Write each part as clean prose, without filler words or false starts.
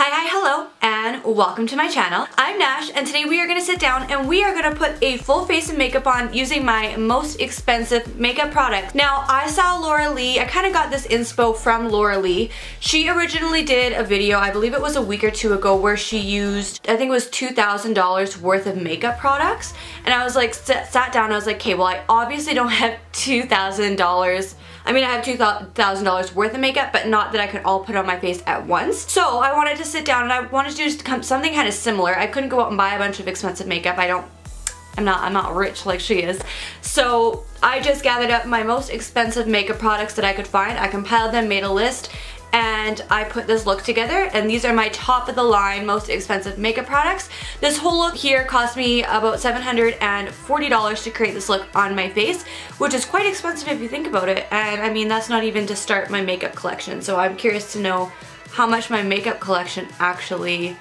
Hello, and welcome to my channel. I'm Nash, and today we are going to sit down and we are going to put a full face of makeup on using my most expensive makeup product. Now, I saw Laura Lee. I kind of got this inspo from Laura Lee. She originally did a video, I believe it was a week or two ago, where she used, I think it was $2,000 worth of makeup products. And I was like, sat down, I was like, okay, well, I obviously don't have $2,000. I mean, I have $2,000 worth of makeup, but not that I could all put on my face at once. So I wanted to sit down and I wanted to do something kind of similar. I couldn't go out and buy a bunch of expensive makeup. I'm not rich like she is. So I just gathered up my most expensive makeup products that I could find. I compiled them, made a list, and I put this look together, and these are my top of the line most expensive makeup products. This whole look here cost me about $740 to create this look on my face, which is quite expensive if you think about it. And I mean, that's not even to start my makeup collection. So I'm curious to know how much my makeup collection actually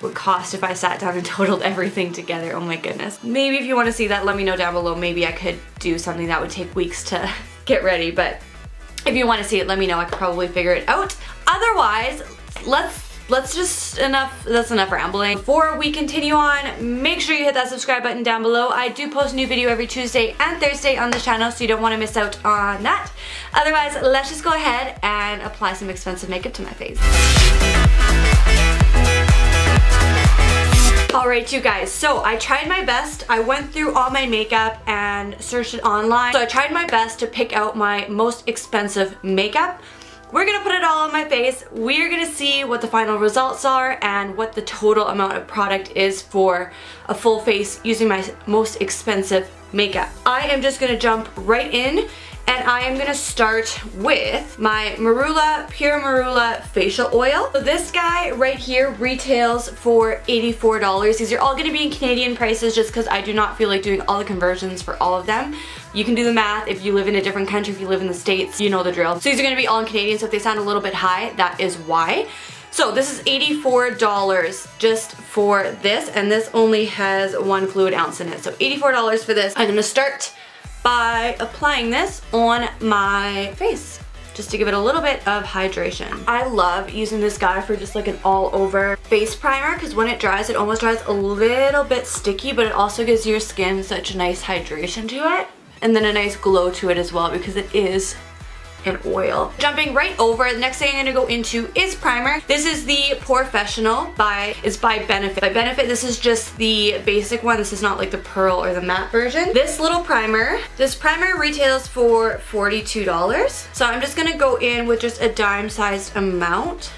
would cost if I sat down and totaled everything together. Oh my goodness. Maybe if you want to see that, let me know down below. Maybe I could do something that would take weeks to get ready, but if you want to see it, let me know. I could probably figure it out. Otherwise, that's enough rambling. Before we continue on, make sure you hit that subscribe button down below. I do post a new video every Tuesday and Thursday on this channel, so you don't want to miss out on that. Otherwise, let's just go ahead and apply some expensive makeup to my face. Alright you guys, so I tried my best. I went through all my makeup and searched it online. So I tried my best to pick out my most expensive makeup. We're gonna put it all on my face. We're gonna see what the final results are and what the total amount of product is for a full face using my most expensive makeup. I am just gonna jump right in, and I am gonna start with my Pure Marula facial oil. So this guy right here retails for $84. These are all gonna be in Canadian prices just because I do not feel like doing all the conversions for all of them. You can do the math if you live in a different country, if you live in the States, you know the drill. So these are gonna be all in Canadian, so if they sound a little bit high, that is why. So this is $84 just for this, and this only has 1 fluid ounce in it. So $84 for this. I'm gonna start by applying this on my face just to give it a little bit of hydration. I love using this guy for just like an all over face primer because when it dries, it almost dries a little bit sticky, but it also gives your skin such a nice hydration to it, and then a nice glow to it as well because it is an oil. Jumping right over, the next thing I'm gonna go into is primer. This is the Porefessional it's by Benefit. By Benefit, this is just the basic one. This is not like the pearl or the matte version. This primer retails for $42. So I'm just gonna go in with just a dime-sized amount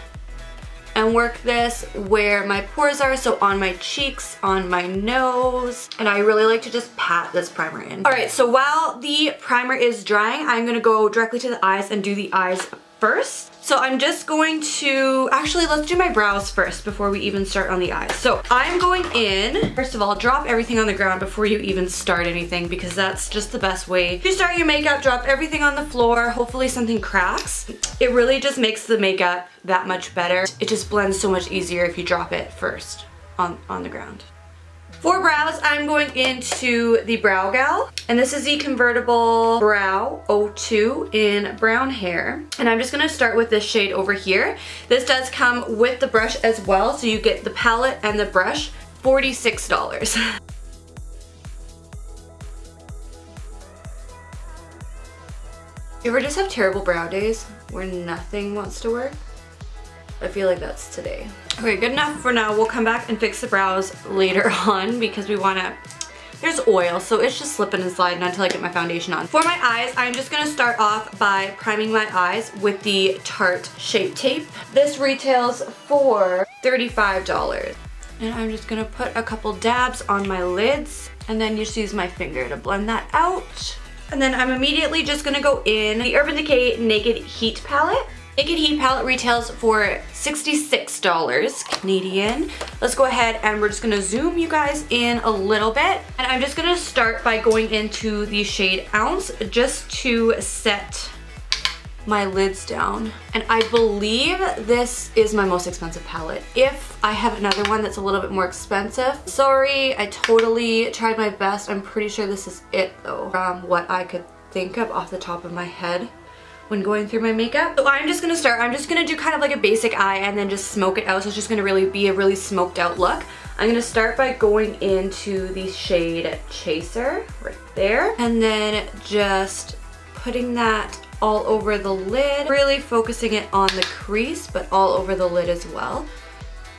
and work this where my pores are, so on my cheeks, on my nose, and I really like to just pat this primer in. Alright, so while the primer is drying, I'm gonna go directly to the eyes and do the eyes first. So I'm just going to, actually let's do my brows first before we even start on the eyes. So I'm going in, first of all, drop everything on the ground before you even start anything because that's just the best way to start your makeup. Drop everything on the floor, hopefully something cracks. It really just makes the makeup that much better. It just blends so much easier if you drop it first on the ground. For brows, I'm going into the Brow Gal, and this is the Convertible Brow 02 in brown hair. And I'm just gonna start with this shade over here. This does come with the brush as well, so you get the palette and the brush, $46. You ever just have terrible brow days where nothing wants to work? I feel like that's today. Okay, good enough for now. We'll come back and fix the brows later on because there's oil, so it's just slipping and sliding until I get my foundation on. For my eyes, I'm just gonna start off by priming my eyes with the Tarte Shape Tape. This retails for $35. And I'm just gonna put a couple dabs on my lids and then just use my finger to blend that out. And then I'm immediately just gonna go in the Urban Decay Naked Heat Palette. Naked Heat Palette retails for $66 Canadian. Let's go ahead and we're just gonna zoom you guys in a little bit. And I'm just gonna start by going into the shade Ounce just to set my lids down. And I believe this is my most expensive palette. If I have another one that's a little bit more expensive, sorry, I totally tried my best. I'm pretty sure this is it though, from what I could think of off the top of my head. when going through my makeup. So I'm just gonna do kind of like a basic eye and then just smoke it out. So it's just gonna really be a really smoked out look. I'm gonna start by going into the shade Chaser right there. And then just putting that all over the lid. Really focusing it on the crease, but all over the lid as well.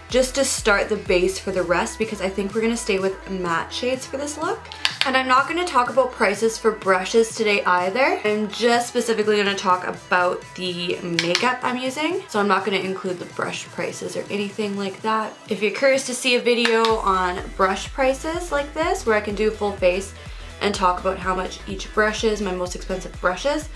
Just to start the base for the rest, because I think we're gonna stay with matte shades for this look. And I'm not gonna talk about prices for brushes today either. I'm just specifically gonna talk about the makeup I'm using. So I'm not gonna include the brush prices or anything like that. If you're curious to see a video on brush prices like this, where I can do a full face and talk about how much each brush is, my most expensive brushes,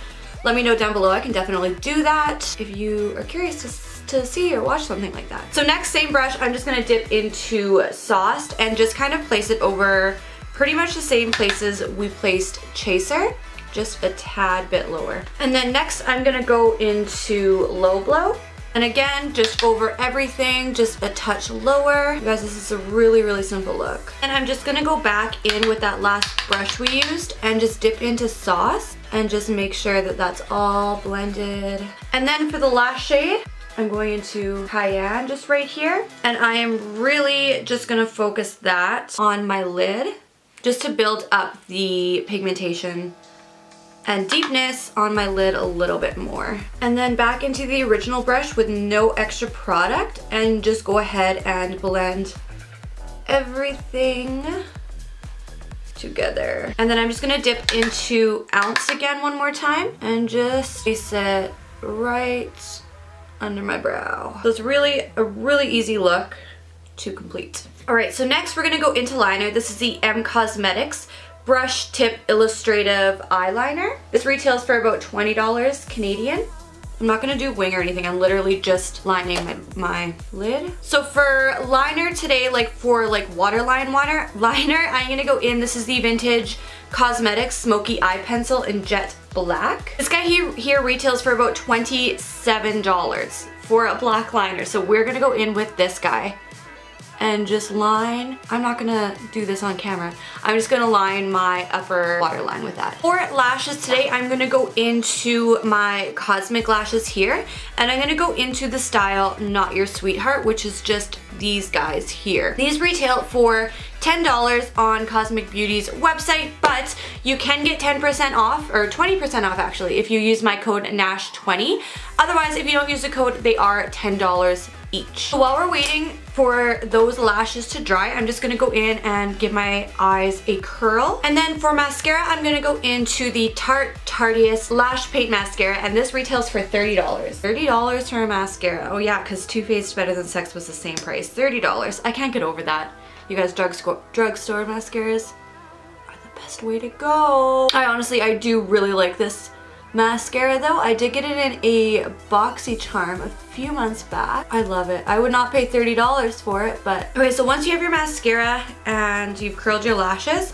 let me know down below. I can definitely do that if you are curious to see or watch something like that. So next, same brush, I'm just gonna dip into Sauced and just kind of place it over pretty much the same places we placed Chaser, just a tad bit lower. And then next, I'm gonna go into Low Blow. And again, just over everything, just a touch lower. You guys, this is a really, really simple look. And I'm just gonna go back in with that last brush we used and just dip into Sauce and just make sure that that's all blended. And then for the last shade, I'm going into Cayenne just right here. And I am really just gonna focus that on my lid just to build up the pigmentation and deepness on my lid a little bit more. And then back into the original brush with no extra product and just go ahead and blend everything together. And then I'm just gonna dip into Ounce again one more time and just place it right under my brow. So it's really a really easy look to complete. All right, so next we're gonna go into liner. This is the M Cosmetics Brush Tip Illustrative Eyeliner. This retails for about $20 Canadian. I'm not gonna do wing or anything. I'm literally just lining my lid. So for liner today, like for like waterline liner, I'm gonna go in, this is the Vintage Cosmetics Smoky Eye Pencil in Jet Black. This guy here retails for about $27 for a black liner. So we're gonna go in with this guy and just line. I'm not gonna do this on camera. I'm just gonna line my upper waterline with that. For lashes today, I'm gonna go into my Cosmic lashes here, and I'm gonna go into the style Not Your Sweetheart, which is just these guys here. These retail for $10 on Cosmic Beauty's website, but you can get 10% off, or 20% off actually, if you use my code NASH20. Otherwise, if you don't use the code, they are $10 each. So while we're waiting for those lashes to dry, I'm just gonna go in and give my eyes a curl. And then for mascara, I'm gonna go into the Tarte Tarteist Lash Paint Mascara, and this retails for $30. $30 for a mascara. Oh yeah, because Too Faced Better Than Sex was the same price. $30. I can't get over that. You guys, drugstore mascaras are the best way to go. I do really like this mascara though. I did get it in a BoxyCharm a few months back. I love it. I would not pay $30 for it, but okay, so once you have your mascara and you've curled your lashes,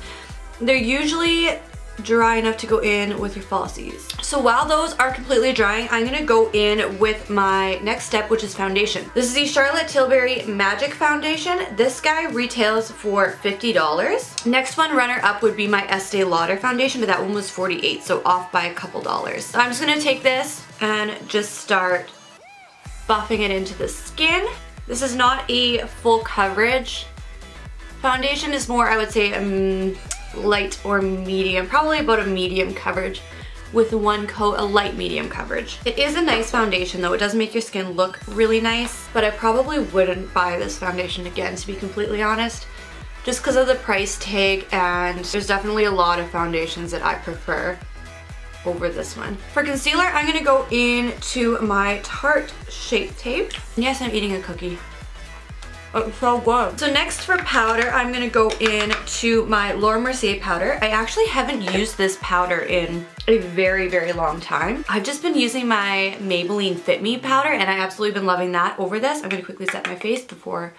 they're usually dry enough to go in with your falsies. So while those are completely drying, I'm gonna go in with my next step, which is foundation. This is the Charlotte Tilbury Magic Foundation. This guy retails for $50. Next one, runner up, would be my Estee Lauder foundation, but that one was $48, so off by a couple dollars. So I'm just gonna take this and just start buffing it into the skin. This is not a full coverage foundation. It's more, I would say, light or medium, probably about a medium coverage with one coat, a light medium coverage. It is a nice foundation though. It does make your skin look really nice, but I probably wouldn't buy this foundation again, to be completely honest, just because of the price tag, and there's definitely a lot of foundations that I prefer over this one. For concealer, I'm gonna go into my Tarte Shape Tape. And yes, I'm eating a cookie. Oh, it's so good. So next for powder, I'm gonna go into my Laura Mercier powder. I actually haven't used this powder in a very, very long time. I've just been using my Maybelline Fit Me powder, and I absolutely been loving that over this. I'm gonna quickly set my face before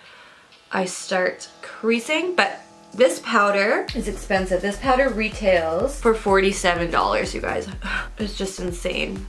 I start creasing, but this powder is expensive. This powder retails for $47, you guys. It's just insane.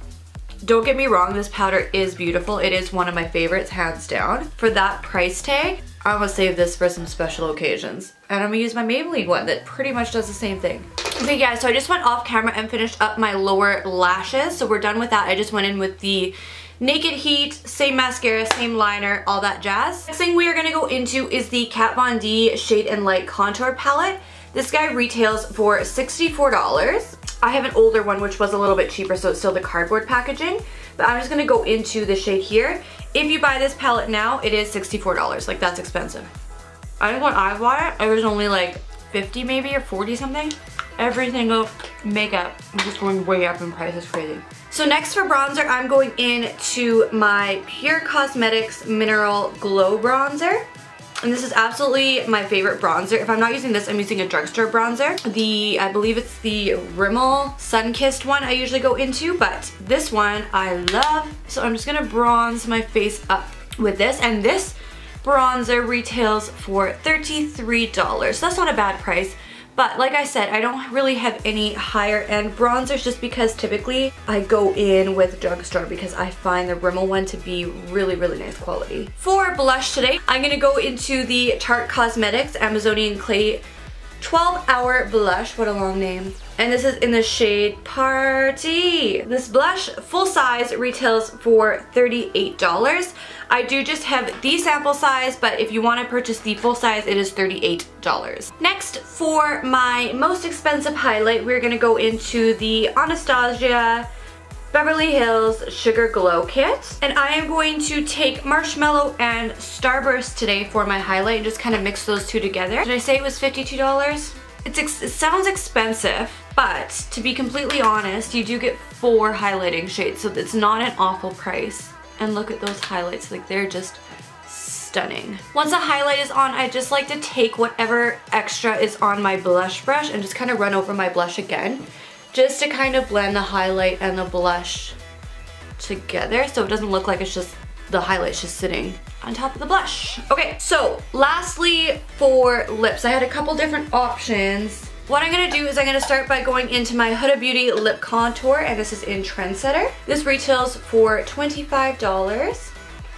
Don't get me wrong, this powder is beautiful. It is one of my favorites, hands down. For that price tag, I'm gonna save this for some special occasions. And I'm gonna use my Maybelline one that pretty much does the same thing. Okay guys, so I just went off camera and finished up my lower lashes. So we're done with that. I just went in with the Naked Heat, same mascara, same liner, all that jazz. Next thing we are going to go into is the Kat Von D Shade and Light Contour Palette. This guy retails for $64. I have an older one which was a little bit cheaper, so it's still the cardboard packaging. But I'm just going to go into the shade here. If you buy this palette now, it is $64. Like, that's expensive. I think when I bought it, it was only like 50 maybe or 40 something. Every single makeup is just going way up in price. It's crazy. So next for bronzer, I'm going into my Pure Cosmetics Mineral Glow Bronzer. And this is absolutely my favorite bronzer. If I'm not using this, I'm using a drugstore bronzer. I believe it's the Rimmel Sun-Kissed one I usually go into, but this one I love. So I'm just gonna bronze my face up with this, and this bronzer retails for $33. That's not a bad price. But like I said, I don't really have any higher end bronzers just because typically I go in with drugstore because I find the Rimmel one to be really, really nice quality. For blush today, I'm gonna go into the Tarte Cosmetics Amazonian Clay 12-Hour Blush. What a long name. And this is in the shade Party. This blush, full size, retails for $38. I do just have the sample size, but if you want to purchase the full size, it is $38. Next, for my most expensive highlight, we're going to go into the Anastasia Beverly Hills Sugar Glow Kit. And I am going to take Marshmallow and Starburst today for my highlight and just kind of mix those two together. Did I say it was $52? It sounds expensive, but to be completely honest, you do get 4 highlighting shades, so it's not an awful price. And look at those highlights, like they're just stunning. Once a highlight is on, I just like to take whatever extra is on my blush brush and just kind of run over my blush again, just to kind of blend the highlight and the blush together so it doesn't look like it's just the highlight's just sitting on top of the blush. Okay, so lastly for lips, I had a couple different options. What I'm going to do is I'm going to start by going into my Huda Beauty Lip Contour, and this is in Trendsetter. This retails for $25.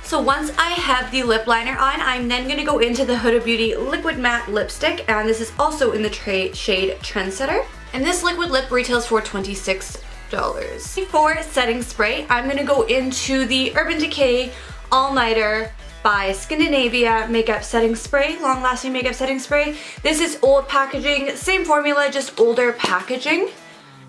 So once I have the lip liner on, I'm then going to go into the Huda Beauty Liquid Matte Lipstick, and this is also in the shade Trendsetter. And this liquid lip retails for $26. For setting spray, I'm going to go into the Urban Decay All Nighter by Scandinavia Makeup Setting Spray, long lasting makeup setting spray. This is old packaging, same formula, just older packaging.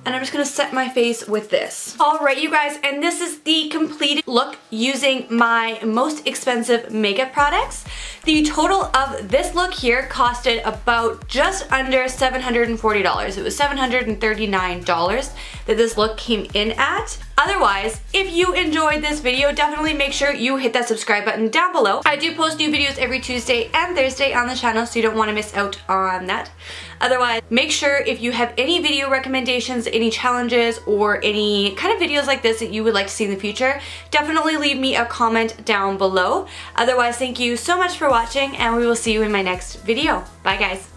And I'm just gonna set my face with this. Alright you guys, and this is the completed look using my most expensive makeup products. The total of this look here costed about just under $740. It was $739 that this look came in at. Otherwise, if you enjoyed this video, definitely make sure you hit that subscribe button down below. I do post new videos every Tuesday and Thursday on the channel, so you don't want to miss out on that. Otherwise, make sure if you have any video recommendations, any challenges, or any kind of videos like this that you would like to see in the future, definitely leave me a comment down below. Otherwise, thank you so much for watching, and we will see you in my next video. Bye guys.